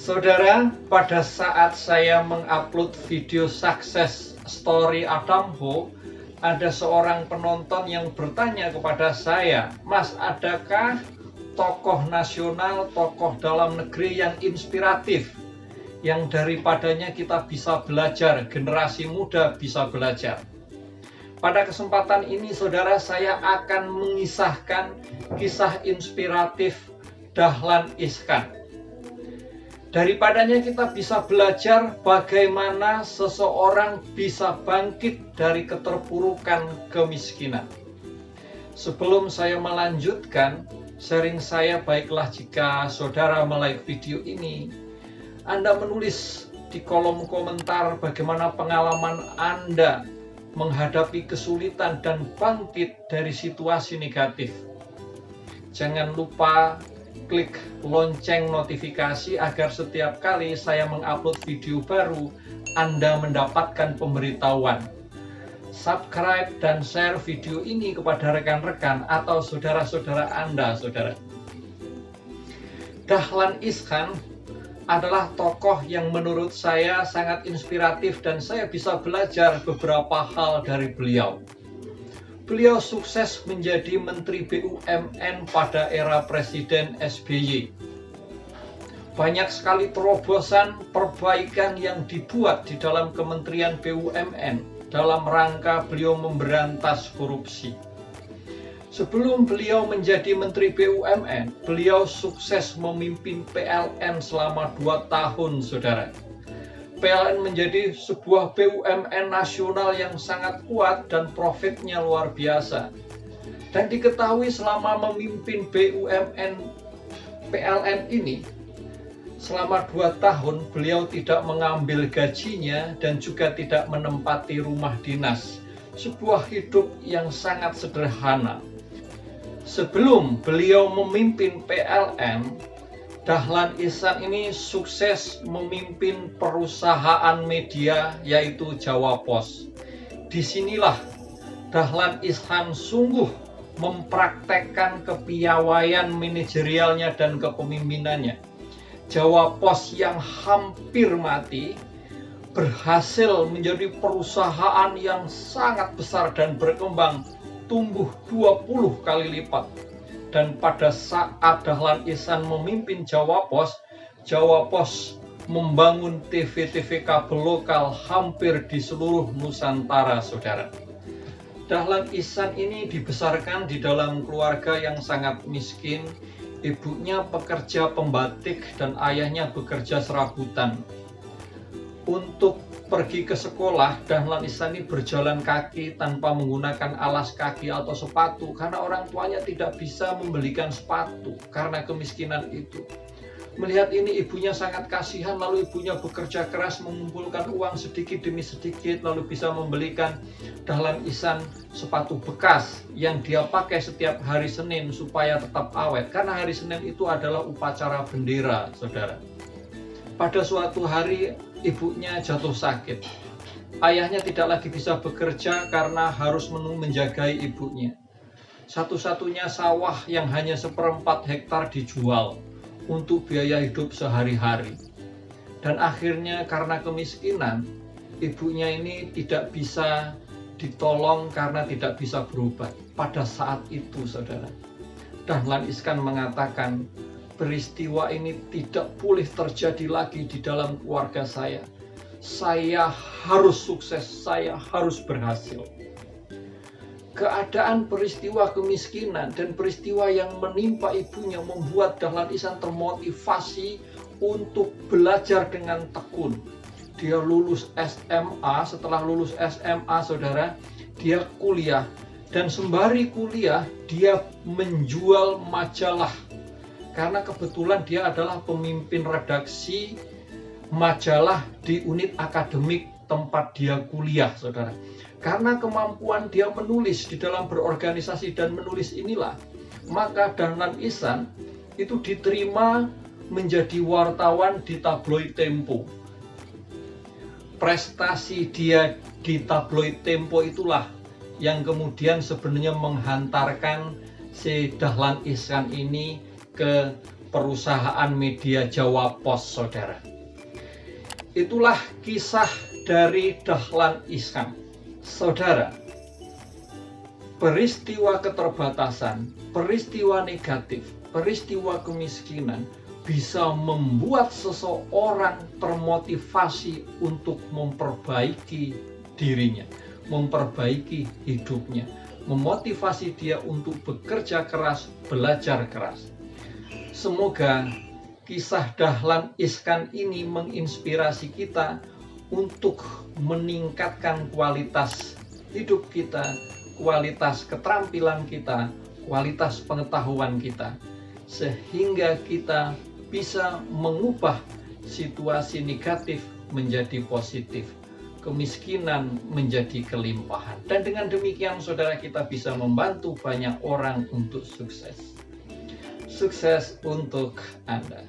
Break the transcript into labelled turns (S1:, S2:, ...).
S1: Saudara, pada saat saya mengupload video sukses story Adam Ho, ada seorang penonton yang bertanya kepada saya, "Mas, adakah tokoh nasional, tokoh dalam negeri yang inspiratif, yang daripadanya kita bisa belajar, generasi muda bisa belajar?" Pada kesempatan ini, saudara, saya akan mengisahkan kisah inspiratif Dahlan Iskan. Daripadanya kita bisa belajar bagaimana seseorang bisa bangkit dari keterpurukan kemiskinan. Sebelum saya melanjutkan sharing saya, baiklah jika saudara like video ini, Anda menulis di kolom komentar bagaimana pengalaman Anda menghadapi kesulitan dan bangkit dari situasi negatif. Jangan lupa klik lonceng notifikasi agar setiap kali saya mengupload video baru, Anda mendapatkan pemberitahuan. Subscribe dan share video ini kepada rekan-rekan atau saudara-saudara Anda, saudara. Dahlan Iskan adalah tokoh yang menurut saya sangat inspiratif dan saya bisa belajar beberapa hal dari beliau. Beliau sukses menjadi Menteri BUMN pada era Presiden SBY. Banyak sekali terobosan perbaikan yang dibuat di dalam Kementerian BUMN dalam rangka beliau memberantas korupsi. Sebelum beliau menjadi Menteri BUMN, beliau sukses memimpin PLN selama 2 tahun, saudara. PLN menjadi sebuah BUMN nasional yang sangat kuat dan profitnya luar biasa. Dan diketahui selama memimpin BUMN PLN ini, selama 2 tahun beliau tidak mengambil gajinya dan juga tidak menempati rumah dinas. Sebuah hidup yang sangat sederhana. Sebelum beliau memimpin PLN, Dahlan Iskan ini sukses memimpin perusahaan media yaitu Jawa Pos. Disinilah Dahlan Iskan sungguh mempraktekkan kepiawaian manajerialnya dan kepemimpinannya. Jawa Pos yang hampir mati berhasil menjadi perusahaan yang sangat besar dan berkembang, tumbuh 20 kali lipat. Dan pada saat Dahlan Iskan memimpin Jawa Pos membangun TV-TV kabel lokal hampir di seluruh Nusantara, saudara. Dahlan Iskan ini dibesarkan di dalam keluarga yang sangat miskin. Ibunya pekerja pembatik dan ayahnya bekerja serabutan. Untuk pergi ke sekolah, Dahlan Iskan ini berjalan kaki tanpa menggunakan alas kaki atau sepatu karena orang tuanya tidak bisa membelikan sepatu karena kemiskinan itu. Melihat ini ibunya sangat kasihan, lalu ibunya bekerja keras mengumpulkan uang sedikit demi sedikit lalu bisa membelikan Dahlan Iskan sepatu bekas yang dia pakai setiap hari Senin supaya tetap awet karena hari Senin itu adalah upacara bendera, saudara. Pada suatu hari ibunya jatuh sakit. Ayahnya tidak lagi bisa bekerja karena harus menjagai ibunya. Satu-satunya sawah yang hanya 1/4 hektar dijual untuk biaya hidup sehari-hari. Dan akhirnya karena kemiskinan, ibunya ini tidak bisa ditolong karena tidak bisa berobat. Pada saat itu, saudara, Dahlan Iskan mengatakan, peristiwa ini tidak boleh terjadi lagi di dalam keluarga saya. Saya harus sukses, saya harus berhasil. Keadaan peristiwa kemiskinan dan peristiwa yang menimpa ibunya membuat Dahlan Iskan termotivasi untuk belajar dengan tekun. Dia lulus SMA, setelah lulus SMA, saudara, dia kuliah. Dan sembari kuliah, dia menjual majalah. Karena kebetulan dia adalah pemimpin redaksi majalah di unit akademik tempat dia kuliah, saudara. Karena kemampuan dia menulis di dalam berorganisasi dan menulis inilah, maka Dahlan Iskan itu diterima menjadi wartawan di tabloid Tempo. Prestasi dia di tabloid Tempo itulah yang kemudian sebenarnya menghantarkan si Dahlan Iskan ini ke perusahaan media Jawa Pos, saudara. Itulah kisah dari Dahlan Iskan. Saudara, peristiwa keterbatasan, peristiwa negatif, peristiwa kemiskinan bisa membuat seseorang termotivasi untuk memperbaiki dirinya, memperbaiki hidupnya, memotivasi dia untuk bekerja keras, belajar keras. Semoga kisah Dahlan Iskan ini menginspirasi kita untuk meningkatkan kualitas hidup kita, kualitas keterampilan kita, kualitas pengetahuan kita, sehingga kita bisa mengubah situasi negatif menjadi positif, kemiskinan menjadi kelimpahan. Dan dengan demikian, saudara, kita bisa membantu banyak orang untuk sukses. Sukses untuk Anda.